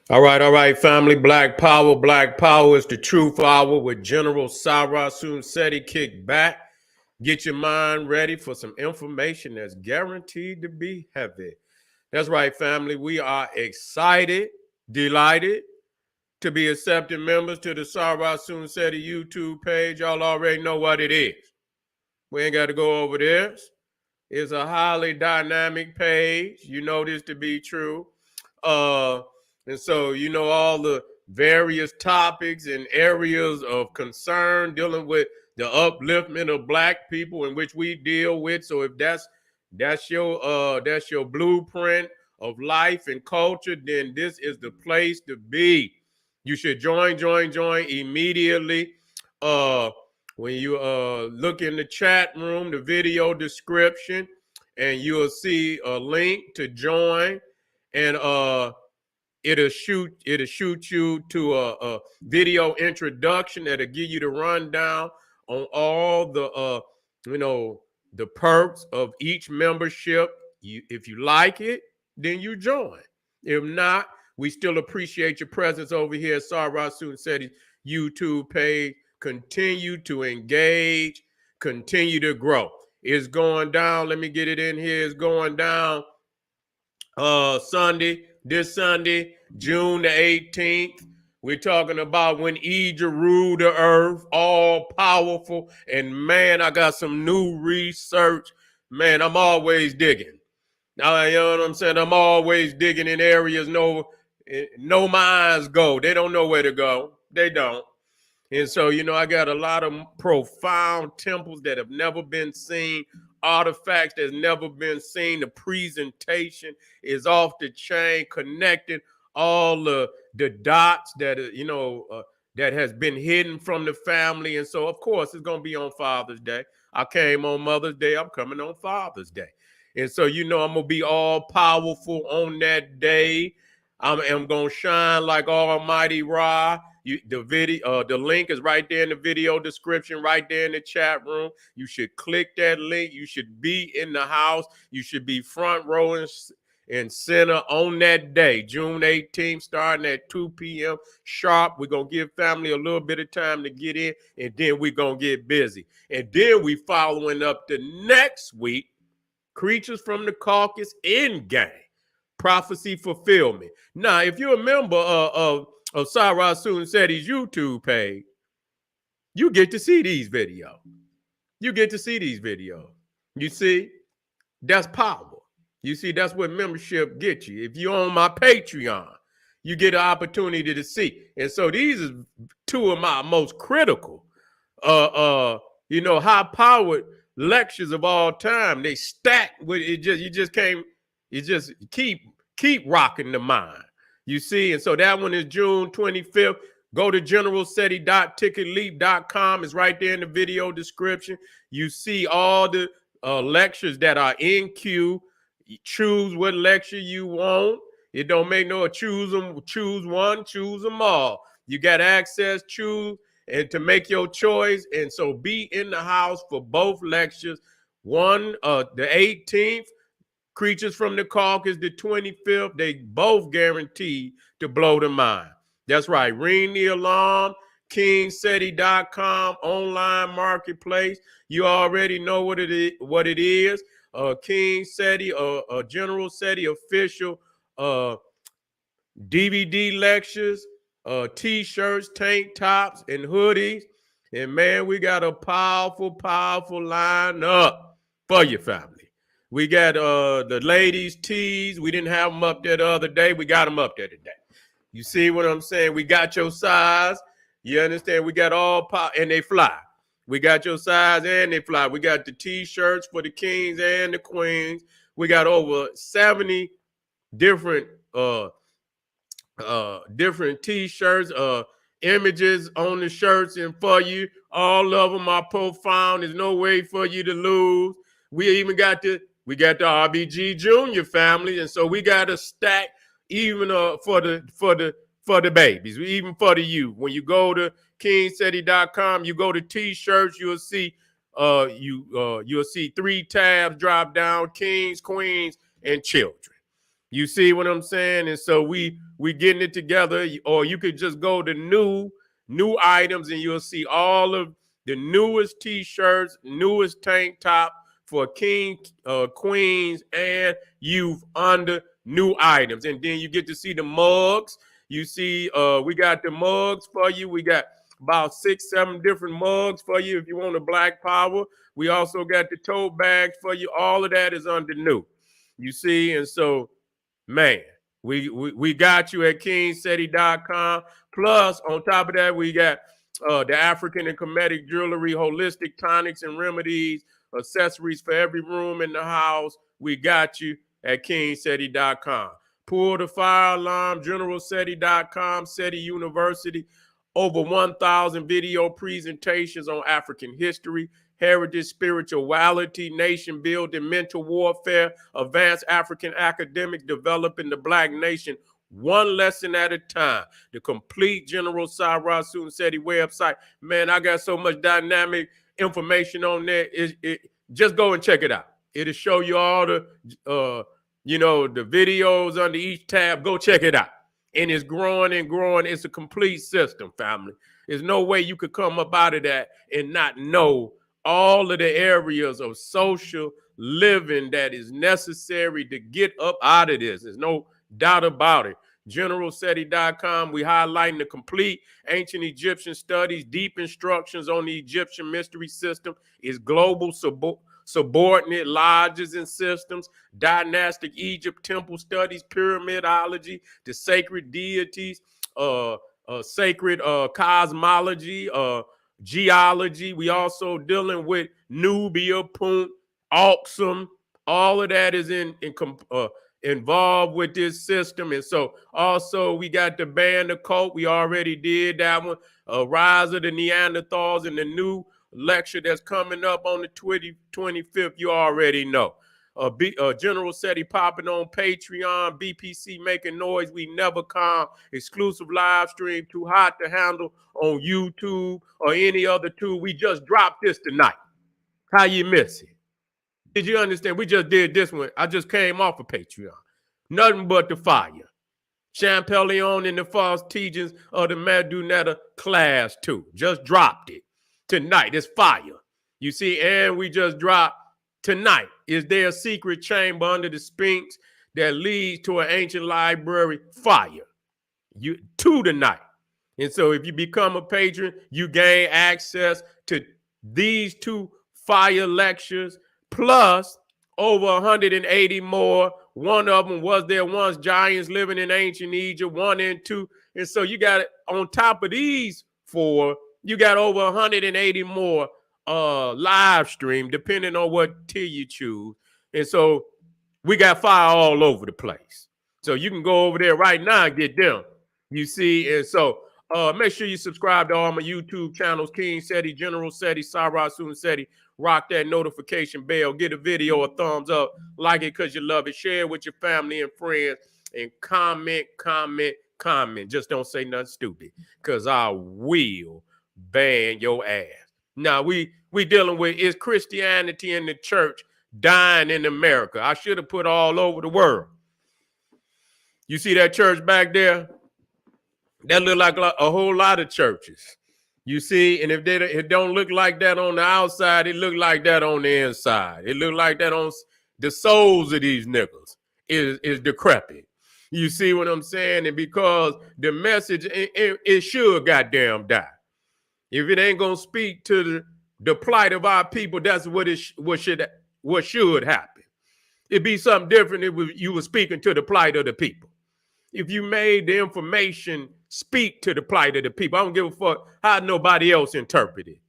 All right, family. Black Power. Black Power is the truth hour with General Sarah Seti. Kick back. Get your mind ready for some information that's guaranteed to be heavy. That's right, family. We are excited, delighted to be accepting members to the Sarah Seti YouTube page. Y'all already know what it is. We ain't got to go over this. It's a highly dynamic page. You know this to be true. Uh, and so, you know, all the various topics and areas of concern dealing with the upliftment of black people in which we deal with. So if that's your blueprint of life and culture, then this is the place to be. You should join immediately. When you look in the chat room, the video description, and you'll see a link to join, and it'll shoot you to a video introduction that'll give you the rundown on all the the perks of each membership. If you like it, then you join. If not, we still appreciate your presence over here at Sarah Seti's YouTube page. Continue to engage, continue to grow. It's going down. Let me get it in here. It's going down this Sunday, June the 18th. We're talking about when Egypt ruled the earth, all powerful. And man, I got some new research. Man, I'm always digging. Now, you know what I'm saying? I'm always digging in areas no minds go. They don't know where to go. They don't. And so, you know, I got a lot of profound temples that have never been seen, artifacts that's never been seen. The presentation is off the chain, connecting all the dots that, that has been hidden from the family. And so, of course, it's going to be on Father's Day. I came on Mother's Day. I'm coming on Father's Day. And so, you know, I'm going to be all powerful on that day. I'm going to shine like Almighty Ra. The link is right there in the video description, right there in the chat room. You should click that link. You should be in the house. You should be front row and center on that day, June 18th, starting at 2 p.m. sharp. We're going to give family a little bit of time to get in, and then we're going to get busy. And then we following up the next week, Creatures from the Caucus Endgame, prophecy fulfillment. Now, if you're a member of Sarah Seti's YouTube page, you get to see these videos. You get to see these videos. You see, that's power. You see, that's what membership gets you. If you're on my Patreon, you get an opportunity to see. And so these are two of my most critical, high-powered lectures of all time. They stack with it. You just keep rocking the mind. You see, and so that one is June 25th. Go to generalseti.ticketleap.com. It's right there in the video description. You see all the lectures that are in queue. You choose what lecture you want. It don't make no choose one, choose them all. You got access, choose, and to make your choice. And so be in the house for both lectures. One, the 18th, Creatures from the Caucus, the 25th, they both guaranteed to blow the mind. That's right. Ring the alarm, kingseti.com, online marketplace. You already know what it is. King Seti, General Seti official DVD lectures, t-shirts, tank tops, and hoodies. And man, we got a powerful lineup for your family. We got the ladies' tees. We didn't have them up there the other day. We got them up there today. You see what I'm saying? We got your size. You understand? We got all power, and they fly. We got your size, and they fly. We got the t-shirts for the kings and the queens. We got over 70 different t-shirts, images on the shirts and for you. All of them are profound. There's no way for you to lose. We even got the RBG Junior family, and so we got a stack even for the babies, even for the youth. When you go to kingseti.com, you go to t-shirts, you'll see you'll see 3 tabs drop down: kings, queens, and children. You see what I'm saying? And so we getting it together, or you could just go to new items and you'll see all of the newest t-shirts, newest tank top for king, queens, and youth under new items. And then you get to see the mugs. You see, we got the mugs for you. We got about 6-7 different mugs for you if you want a Black Power. We also got the tote bags for you. All of that is under new. You see, and so, man, we got you at KingSeti.com. Plus, on top of that, we got the African and Kemetic jewelry, holistic tonics and remedies, accessories for every room in the house. We got you at KingSeti.com. Pull the fire alarm, GeneralSeti.com, SETI University. Over 1,000 video presentations on African history, heritage, spirituality, nation building, mental warfare, advanced African academic, developing the Black nation one lesson at a time. The complete General Cyrus Seti website. Man, I got so much dynamic information on there. Just go and check it out. It'll show you all the, the videos under each tab. Go check it out. And it's growing and growing. It's a complete system, family. There's no way you could come up out of that and not know all of the areas of social living that is necessary to get up out of this. There's no doubt about it. GeneralSeti.com, we highlighting the complete ancient Egyptian studies, deep instructions on the Egyptian mystery system, its global subordinate lodges and systems, dynastic Egypt temple studies, pyramidology, the sacred deities, sacred cosmology, geology. We also dealing with Nubia, Punt, Aksum. All of that is involved with this system. And so also we got the Band of Colt. We already did that one. Rise of the Neanderthals and the new lecture that's coming up on the 25th. You already know. General Seti popping on Patreon, BPC making noise. We never come. Exclusive live stream, too hot to handle on YouTube or any other tool. We just dropped this tonight. How you miss it? Did you understand? We just did this one. I just came off of Patreon. Nothing but the fire. Champollion and the false teachings of the Madunetta class 2. Just dropped it tonight. It's fire. You see, and we just dropped tonight. Is there a secret chamber under the Sphinx that leads to an ancient library? Fire. You two tonight. And so if you become a patron, you gain access to these 2 fire lectures, plus over 180 more. One of them was there once giants living in ancient Egypt, 1 and 2. And so you got, on top of these 4, you got over 180 more live stream, depending on what tier you choose. And so we got fire all over the place. So you can go over there right now and get them. You see, and so make sure you subscribe to all my YouTube channels, King Seti, General Seti, Cyrus Seti. Rock that notification bell. Get a video a thumbs up. Like it because you love it. Share it with your family and friends. And comment. Just don't say nothing stupid, because I will ban your ass. Now, we dealing with, is Christianity and the church dying in America? I should have put all over the world. You see that church back there? That look like a whole lot of churches. You see, and if it don't look like that on the outside, it look like that on the inside. It look like that on the souls of these niggas is decrepit. You see what I'm saying? And because the message, it should goddamn die. If it ain't gonna speak to the plight of our people, that's what should happen. It'd be something different if you were speaking to the plight of the people. If you made the information speak to the plight of the people, I don't give a fuck how nobody else interpret it.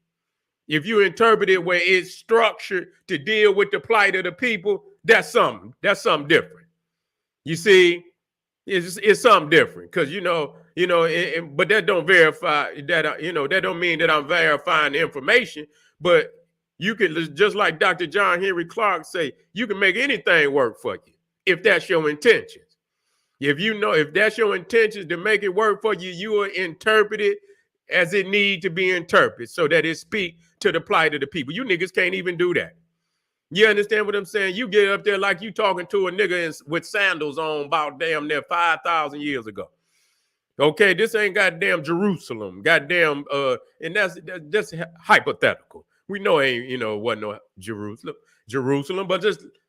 If you interpret it where it's structured to deal with the plight of the people, that's something different. You see, it's something different, because but that don't verify that. That don't mean that I'm verifying the information. But you can, just like Dr. John Henry Clark say, you can make anything work for you if that's your intentions. If that's your intentions to make it work for you, you will interpret it as it need to be interpreted so that it speak to the plight of the people. You niggas can't even do that. You understand what I'm saying? You get up there like you talking to a nigga with sandals on about damn near 5,000 years ago. Okay, this ain't goddamn Jerusalem. Goddamn, and that's hypothetical. We know ain't, wasn't no Jerusalem, but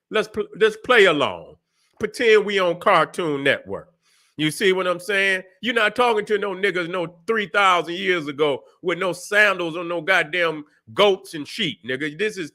let's play along. Pretend we on Cartoon Network. You see what I'm saying? You're not talking to no niggas no 3,000 years ago with no sandals or no goddamn goats and sheep, nigga. This is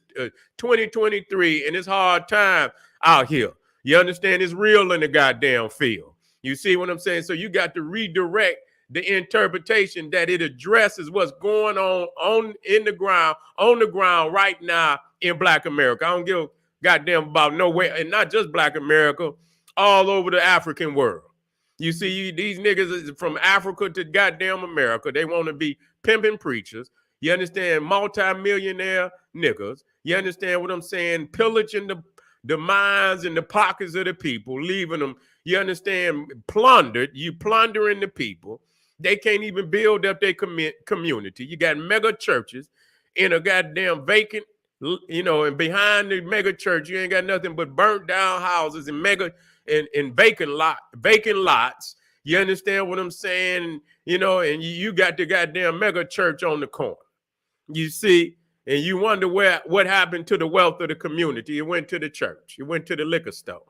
2023 and it's hard time out here. You understand? It's real in the goddamn field. You see what I'm saying? So you got to redirect the interpretation that it addresses what's going on the ground right now in Black America. I don't give a goddamn about nowhere, and not just Black America, all over the African world. You see, these niggas from Africa to goddamn America, they want to be pimping preachers. You understand? Multi-millionaire niggas. You understand what I'm saying? Pillaging the minds and the pockets of the people, leaving them, you understand, plundered. You plundering the people. They can't even build up their community. You got mega churches in a goddamn vacant, and behind the mega church, you ain't got nothing but burnt down houses and vacant lots. You understand what I'm saying? And you got the goddamn mega church on the corner. You see, and you wonder what happened to the wealth of the community. It went to the church. It went to the liquor store.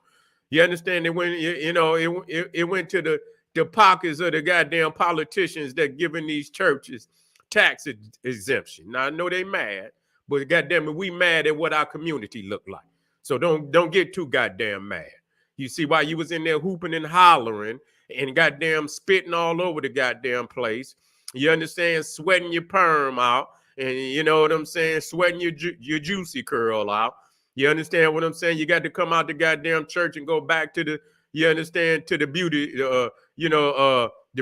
You understand? It went, it went to the pockets of the goddamn politicians that giving these churches tax exemption. Now I know they mad, but goddamn it, we mad at what our community look like. So don't get too goddamn mad. You see why you was in there hooping and hollering and goddamn spitting all over the goddamn place. You understand? Sweating your perm out, and you know what I'm saying? Sweating your juicy curl out. You understand what I'm saying? You got to come out the goddamn church and go back to the, you understand, to the beauty, the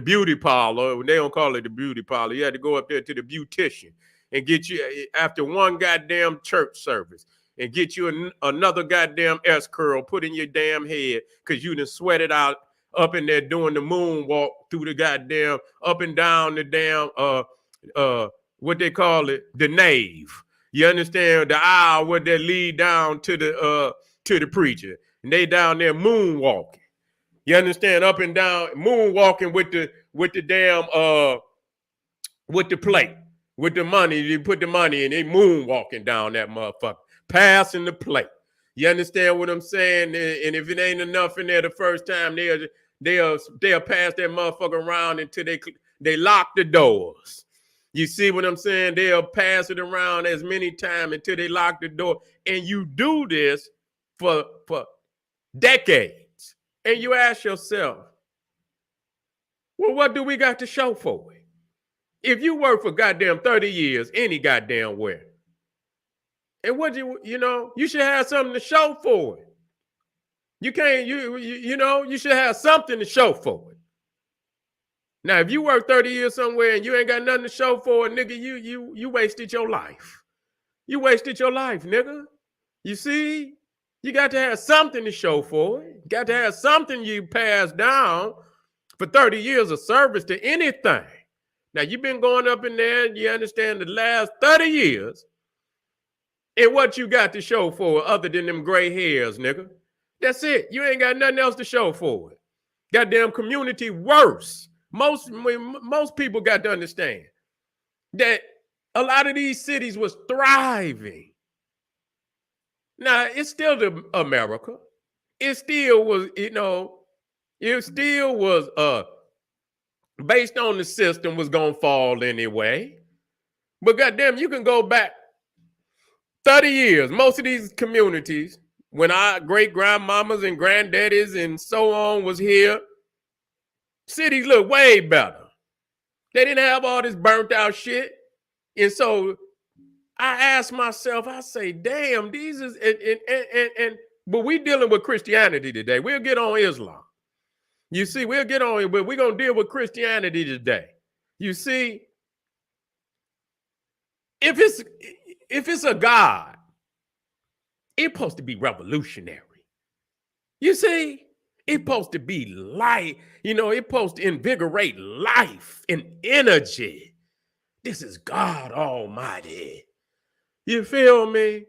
beauty parlor. They don't call it the beauty parlor. You had to go up there to the beautician and get you, after one goddamn church service, and get you another goddamn S-curl put in your damn head because you done sweated out up in there doing the moonwalk through the goddamn, up and down the damn, what they call it, the nave. You understand? The aisle where they lead down to the preacher. And they down there moonwalking. You understand? Up and down, moonwalking with the damn, with the plate, with the money. You put the money in, they moonwalking down that motherfucker, passing the plate. You understand what I'm saying? And if it ain't enough in there the first time, they'll pass that motherfucker around until they lock the doors. You see what I'm saying? They'll pass it around as many times until they lock the door. And you do this for decades. And you ask yourself, well, what do we got to show for it? If you work for goddamn 30 years, any goddamn where, and what you should have something to show for it. You can't, you should have something to show for it. Now, if you work 30 years somewhere and you ain't got nothing to show for it, nigga, you wasted your life. You wasted your life, nigga. You see? You got to have something to show for it. You got to have something you pass down for 30 years of service to anything. Now, you've been going up in there, you understand, the last 30 years, and what you got to show for it other than them gray hairs, nigga. That's it. You ain't got nothing else to show for it. Goddamn community worse. Most people got to understand that a lot of these cities was thriving. Now, it's still America. It still was, based on the system was going to fall anyway. But goddamn, you can go back 30 years. Most of these communities, when our great-grandmamas and granddaddies and so on was here, cities look way better. They didn't have all this burnt out shit. And so I asked myself, I say, damn, these is, but we dealing with Christianity today. We'll get on Islam. You see, we'll get on it, but we're going to deal with Christianity today. You see, if it's a God, it's supposed to be revolutionary. You see? It's supposed to be light. It's supposed to invigorate life and energy. This is God Almighty. You feel me?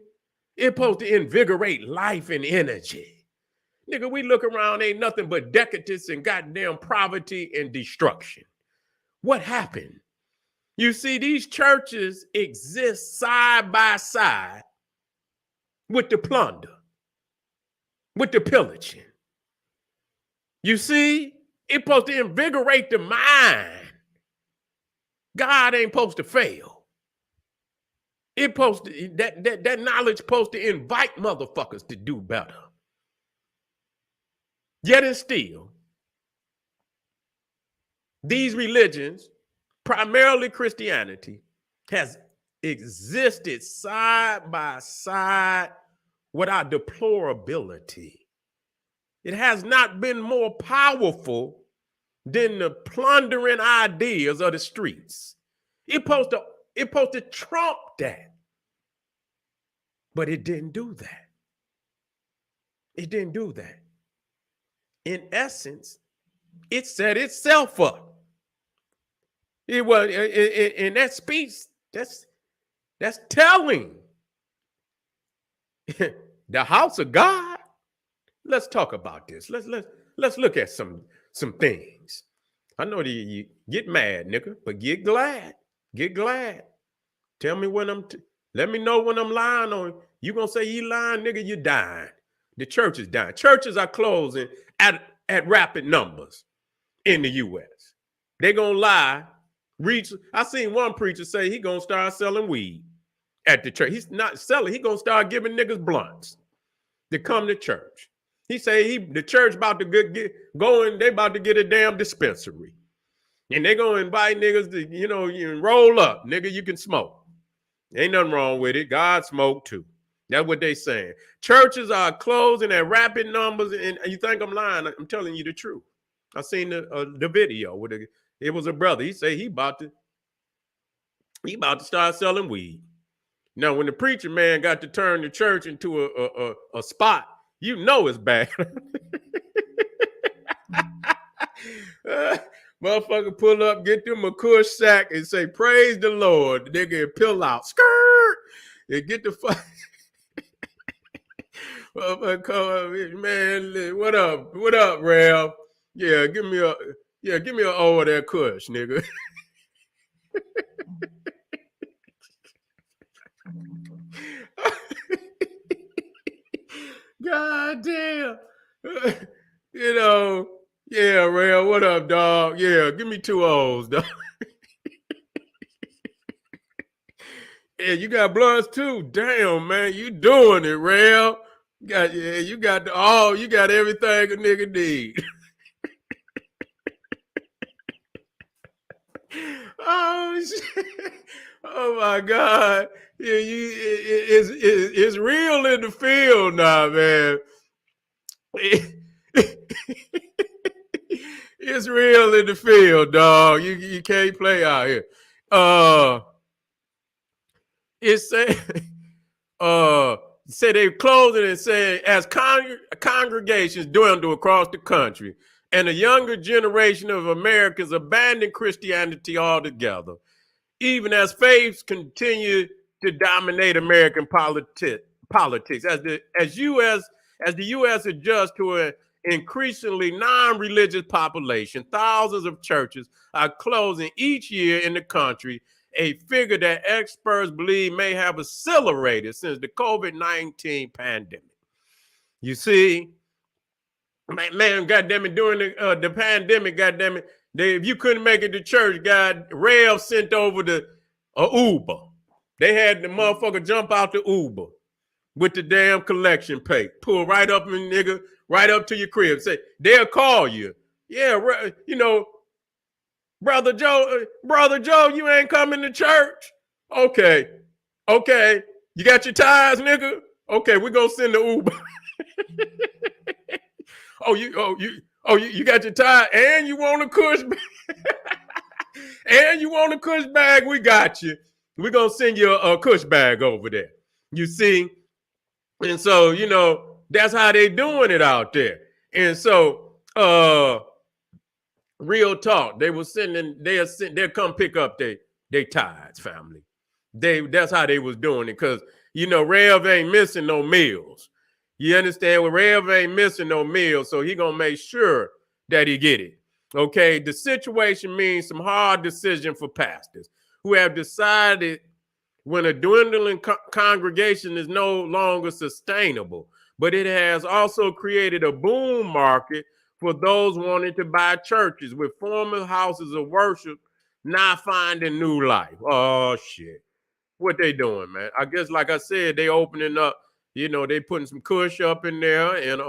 It's supposed to invigorate life and energy. Nigga, we look around, ain't nothing but decadence and goddamn poverty and destruction. What happened? You see, these churches exist side by side with the plunder, with the pillaging. You see, it's supposed to invigorate the mind. God ain't supposed to fail. It supposed to, that knowledge supposed to invite motherfuckers to do better. Yet and still, these religions, primarily Christianity, has existed side by side with our deplorability. It has not been more powerful than the plundering ideas of the streets. It's supposed to trump that. But it didn't do that. It didn't do that. In essence, it set itself up. It was in that speech, that's telling. The house of God. Let's talk about this. Let's look at some things. I know that you get mad, nigga, but get glad. Get glad. Tell me when let me know when I'm lying on you. You gonna say you lying, nigga, you dying. The church is dying. Churches are closing at rapid numbers in the U.S. They gonna lie. I seen one preacher say he gonna start selling weed at the church. He's not selling. He gonna start giving niggas blunts to come to church. He say the church about to get going. They about to get a damn dispensary, and they gonna invite niggas to you roll up, nigga. You can smoke. Ain't nothing wrong with it. God smoked too. That's what they saying. Churches are closing at rapid numbers, and you think I'm lying? I'm telling you the truth. I seen the video with it was a brother. He said he about to start selling weed. Now, when the preacher man got to turn the church into a spot, you know it's bad. Motherfucker pull up, get them a kush sack and say, praise the Lord. The nigga pill out. Skirt. And get the fuck. Man, what up? What up, Rev? Yeah, give me an O of that kush, nigga. God damn. Yeah, Rev, what up, dog? Yeah, give me 2 O's, dog. Yeah, you got blunts too. Damn, man, you doing it, Rev. You got everything a nigga need. Oh shit! Oh my God! Yeah, it's real in the field now, man. It's real in the field, dog. You can't play out here. It said they're closing and saying as congregations dwindle across the country and a younger generation of Americans abandon Christianity altogether, even as faiths continue to dominate American politics as the U.S. adjusts to an increasingly non-religious population. Thousands of churches are closing each year in the country, a figure that experts believe may have accelerated since the COVID-19 pandemic. You see, man, goddamn it, during the pandemic, goddamn it, if you couldn't make it to church, Rev sent over the Uber. They had the motherfucker jump out the Uber with the damn collection plate, pull right up and nigga, right up to your crib. Say they'll call you. Yeah, Brother Joe, you ain't coming to church. Okay. You got your tires, nigga? Okay, we're gonna send the Uber. You got your tire and you want a kush bag. And you want a kush bag, we got you. We're gonna send you a kush bag over there. You see? And so, that's how they doing it out there. And so, real talk, they'll come pick up their tithes, family. That's how they was doing it, because Rev ain't missing no meals. You understand? Well, Rev ain't missing no meals, so he gonna make sure that he get it. Okay, the situation means some hard decision for pastors who have decided when a dwindling congregation is no longer sustainable, but it has also created a boom market for those wanting to buy churches, with former houses of worship not finding new life. Oh, shit. What they doing, man? I guess, like I said, they opening up, they putting some kush up in there and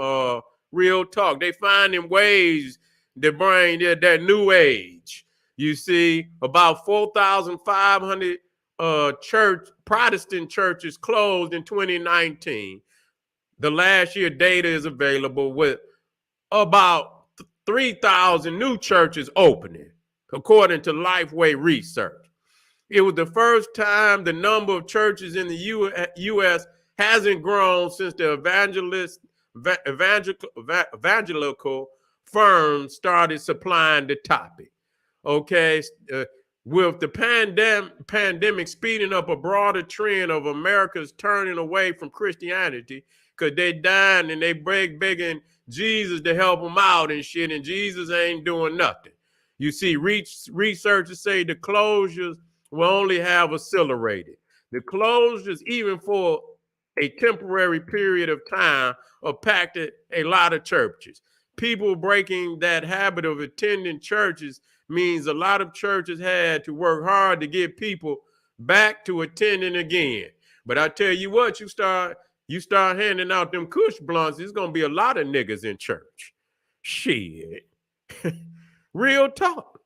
real talk. They finding ways to bring that new age. You see, about 4,500 Protestant churches closed in 2019. The last year data is available, with about 3,000 new churches opening, according to Lifeway Research. It was the first time the number of churches in the U.S. hasn't grown since the evangelical firms started supplying the topic. Okay, with the pandemic speeding up a broader trend of Americans turning away from Christianity because they dying and they begging Jesus to help them out and shit, and Jesus ain't doing nothing. You see, researchers say the closures will only have accelerated. The closures, even for a temporary period of time, impacted a lot of churches. People breaking that habit of attending churches means a lot of churches had to work hard to get people back to attending again. But I tell you what, you start handing out them Kush blunts, there's gonna be a lot of niggas in church. Shit. Real talk.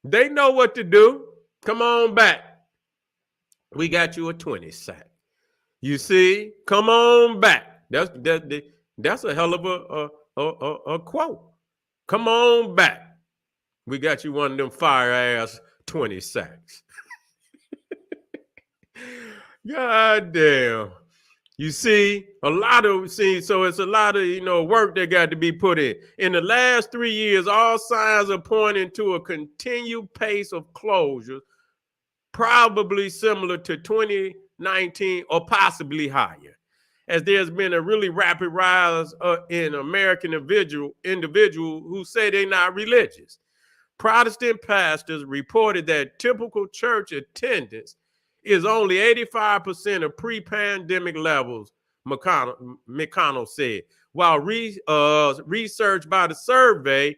They know what to do. Come on back. We got you a 20 sack. You see? Come on back. That's a hell of a quote. Come on back. We got you one of them fire ass 20 sacks. God damn. You see, so it's a lot of, work that got to be put in. In the last 3 years, all signs are pointing to a continued pace of closures, probably similar to 2019 or possibly higher, as there's been a really rapid rise in American individual who say they're not religious. Protestant pastors reported that typical church attendance is only 85% of pre-pandemic levels, McConnell said, while research by the Survey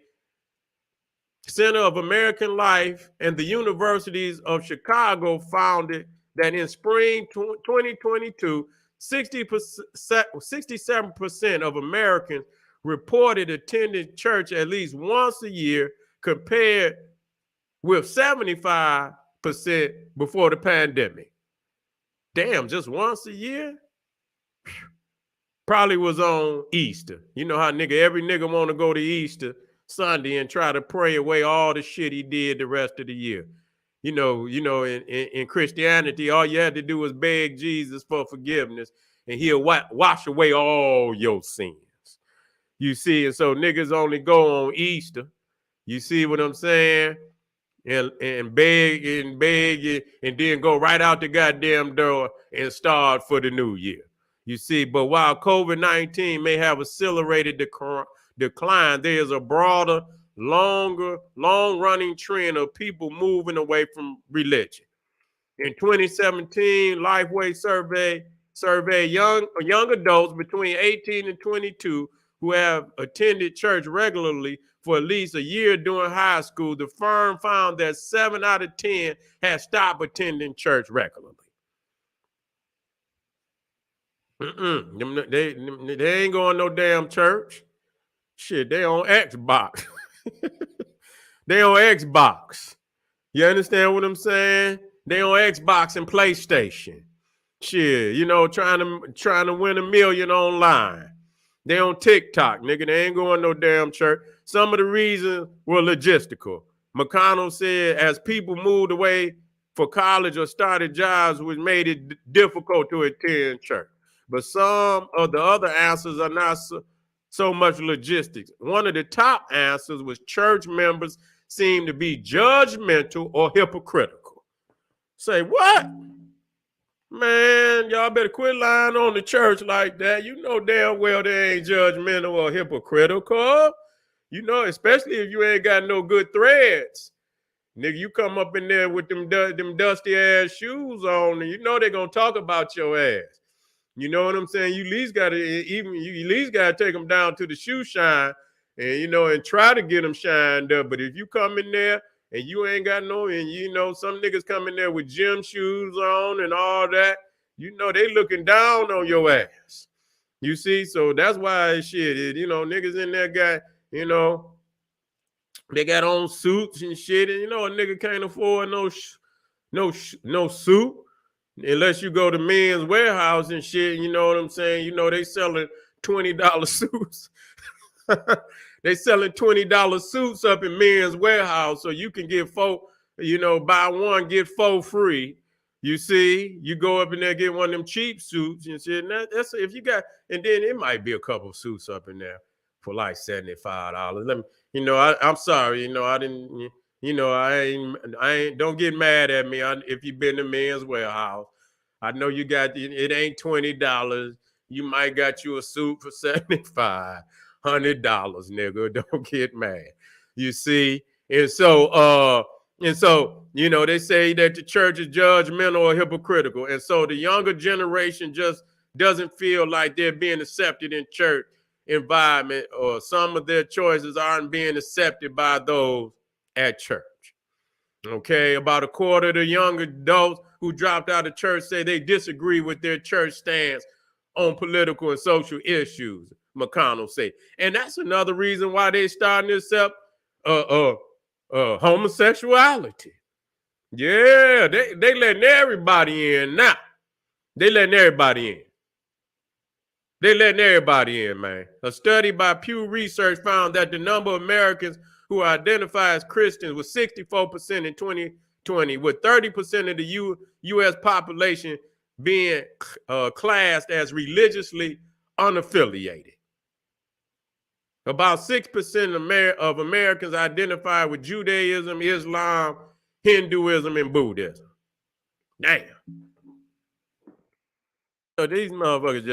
Center of American Life and the Universities of Chicago found that in spring 2022, 67% of Americans reported attending church at least once a year, compared with 75% before the pandemic. Damn, just once a year? Probably was on Easter. You know how every nigga want to go to Easter Sunday and try to pray away all the shit he did the rest of the year. In Christianity, all you had to do was beg Jesus for forgiveness and he'll wash away all your sins. You see, and so niggas only go on Easter. You see what I'm saying? And beg and then go right out the goddamn door and start for the new year. You see, but while COVID-19 may have accelerated the decline, there is a broader, long-running trend of people moving away from religion. In 2017, Lifeway surveyed young adults between 18 and 22 who have attended church regularly for at least a year during high school. The firm found that 7 out of 10 had stopped attending church regularly. They ain't going no damn church. Shit, they on Xbox. They on Xbox. You understand what I'm saying? They on Xbox and PlayStation. Shit, trying to win $1 million online. They on TikTok, nigga. They ain't going no damn church. Some of the reasons were logistical. McConnell said as people moved away for college or started jobs, which made it difficult to attend church. But some of the other answers are not so much logistics. One of the top answers was church members seem to be judgmental or hypocritical. Say what? Man, y'all better quit lying on the church like that. You know damn well they ain't judgmental or hypocritical. You know, especially if you ain't got no good threads. Nigga, you come up in there with them dusty ass shoes on, and you know they're gonna talk about your ass. You know what I'm saying? You at least gotta take them down to the shoe shine, and and try to get them shined up. But if you come in there and you ain't got no, and some niggas come in there with gym shoes on and all that, they looking down on your ass. You see, so that's why shit. Niggas in there got they got on suits and shit, and a nigga can't afford no suit unless you go to Men's Warehouse and shit. You know what I'm saying? They selling $20 suits. They selling $20 suits up in Men's Warehouse, so you can get four. Buy one get four free. You see, you go up in there get one of them cheap suits and shit. And that's if you got, and then it might be a couple suits up in there for like $75. Let me. I'm sorry. I didn't. I ain't. Don't get mad at me if you've been to Men's Warehouse. I know you got it. Ain't $20. You might got you a suit for $75, $100, nigga. Don't get mad. You see, and so they say that the church is judgmental or hypocritical, and so the younger generation just doesn't feel like they're being accepted in church environment, or some of their choices aren't being accepted by those at church. Okay, about a quarter of the young adults who dropped out of church say they disagree with their church stance on political and social issues, McConnell said. And that's another reason why they starting to accept homosexuality. Yeah, they letting everybody in now. They letting everybody in. They letting everybody in, man. A study by Pew Research found that the number of Americans who identify as Christians was 64% in 2020, with 30% of the U.S. population being classed as religiously unaffiliated. About 6% of Americans identify with Judaism, Islam, Hinduism, and Buddhism. Damn. So these motherfuckers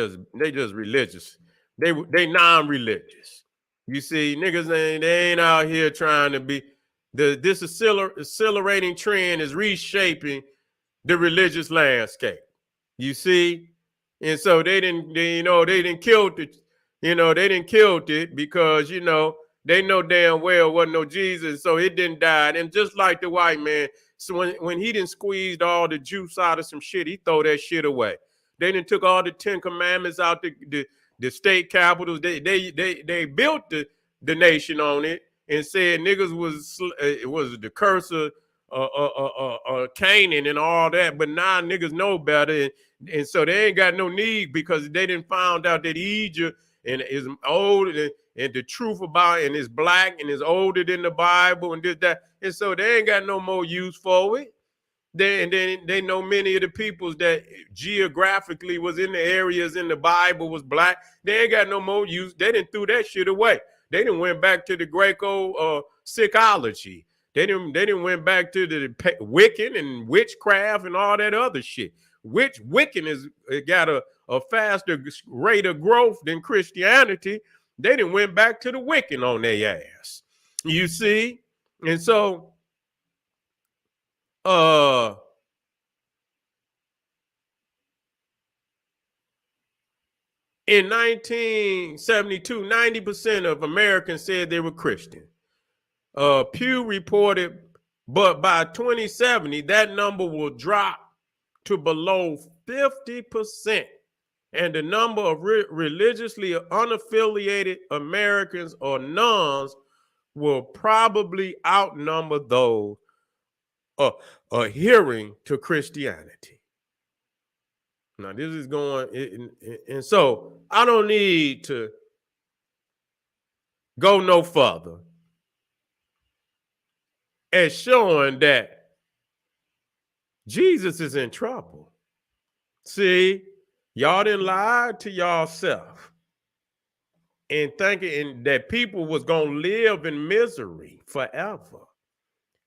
just religious. They non-religious. You see, niggas they ain't out here trying to be. This accelerating trend is reshaping the religious landscape. You see, and so they didn't kill it. They didn't kill it because they know damn well wasn't no Jesus, so it didn't die. And just like the white man, so when he didn't squeeze all the juice out of some shit, he throw that shit away. They didn't took all the 10 commandments out the state capitals. They built the nation on it and said niggas was the curse of Canaan and all that. But now niggas know better, and so they ain't got no need because they didn't found out that Egypt and is old and the truth about it, and is black and is older than the Bible and this that, and so they ain't got no more use for it. They know many of the peoples that geographically was in the areas in the Bible was black. They ain't got no more use. They didn't threw that shit away. They didn't went back to the Greco psychology. They didn't went back to the Wiccan and witchcraft and all that other shit. Wiccan is got a faster rate of growth than Christianity. They didn't went back to the Wiccan on their ass. You see, and so. In 1972, 90% of Americans said they were Christian. Pew reported, but by 2070, that number will drop to below 50%. And the number of religiously unaffiliated Americans or nuns will probably outnumber those adhering to Christianity. Now this is going, and so I don't need to go no further as showing that Jesus is in trouble. See, y'all didn't lie to y'allself and thinking that people was gonna live in misery forever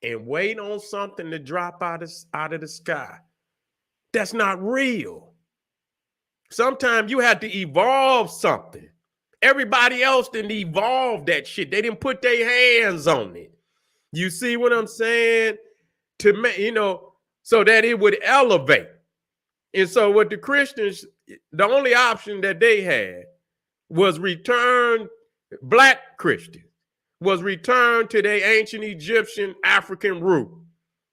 and wait on something to drop out of the sky. That's not real. Sometimes you have to evolve something. Everybody else didn't evolve that shit. They didn't put their hands on it. You see what I'm saying? To make, so that it would elevate. And so what the Christians, the only option that they had was return, Black Christians, was return to their ancient Egyptian African root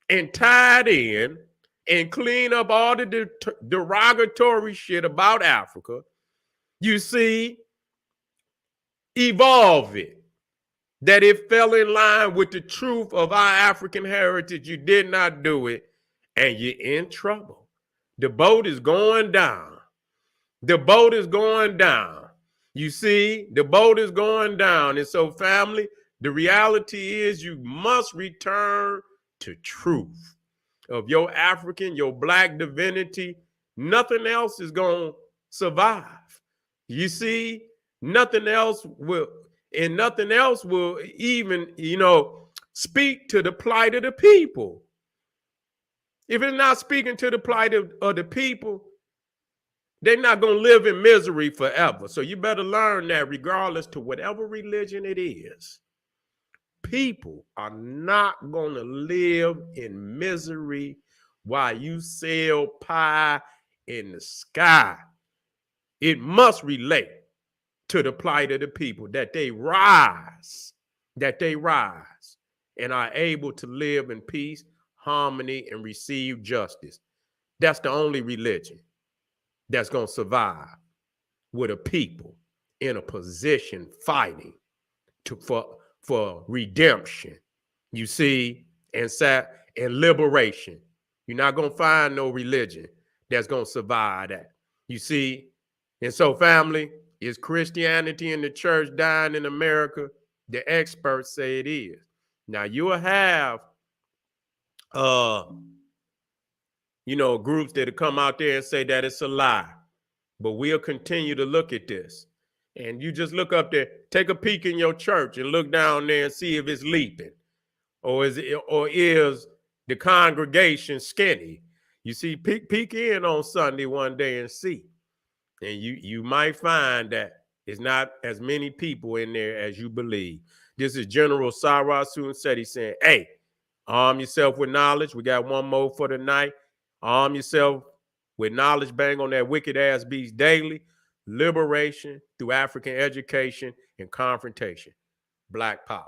and tie it in and clean up all the derogatory shit about Africa. You see, evolve it, that it fell in line with the truth of our African heritage. You did not do it, and you're in trouble. The boat is going down. The boat is going down. You see, the boat is going down. And so, family, the reality is you must return to truth of your African, your Black divinity. Nothing else is going to survive. You see, nothing else will even, speak to the plight of the people. If it's not speaking to the plight of the people, they're not going to live in misery forever. So you better learn that regardless to whatever religion it is, people are not going to live in misery while you sell pie in the sky. It must relate to the plight of the people, that they rise and are able to live in peace, harmony, and receive justice. That's the only religion that's going to survive with a people in a position fighting for redemption, you see, and liberation. You're not going to find no religion that's going to survive that, you see. And so, family, is Christianity and the church dying in America? The experts say it is. Now, you'll have groups that come out there and say that it's a lie. But we'll continue to look at this. And you just look up there, take a peek in your church and look down there and see if it's leaping. Or is the congregation skinny? You see, peek in on Sunday one day and see. And you might find that it's not as many people in there as you believe. This is General Sarah Sunseti saying, hey, arm yourself with knowledge. We got one more for tonight. Arm yourself with knowledge. Bang on that wicked ass beast daily. Liberation through African education and confrontation. Black power.